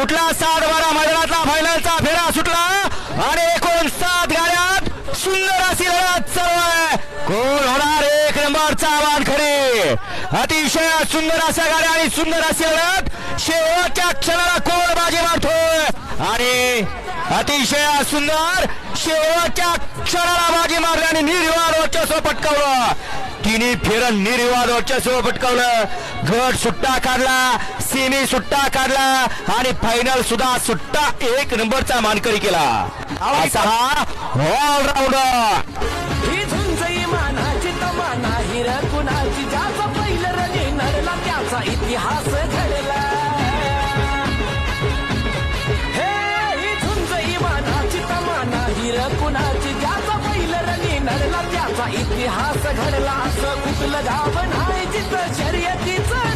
सुटला 7-12 मैदानातला फायनलचा फेरा सुटला आणि एकूण 7 गाड्यात सुंदर अशी लढत चालू आहे. कोण होणार 1 नंबरचा वानखडे. अतिशय सुंदर अशा गाड्या आणि सुंदर अशी लढत. शेवटच्या क्षणाला कोण बाजी मारतोय आणि अतिशय सुंदर शेवटच्या क्षणाला बाजी मारली आणि निर्विवाद वर्चस्व पटकावलं. तिन्ही फेरन निर्विवाद वर्चस्व पटकावलं. गट सुट्टा काढला, सेमी सुट्टा काढला आणि फायनल सुद्धा सुट्टा 1 नंबरचा मानकरी केला. असा हा ऑलराऊंडर. ही झुंजई मानाची तमाना हिर कुणाची ज्याचा पहिलं रनी नरला त्याचा इतिहास घडला. हे ही झुंजई मानाची तमाना हिर कुणाची ज्याचा पहिलं रनी नरला त्याचा इतिहास घडला. असं कुठलं गाव नाही जिथं शर्यतीचं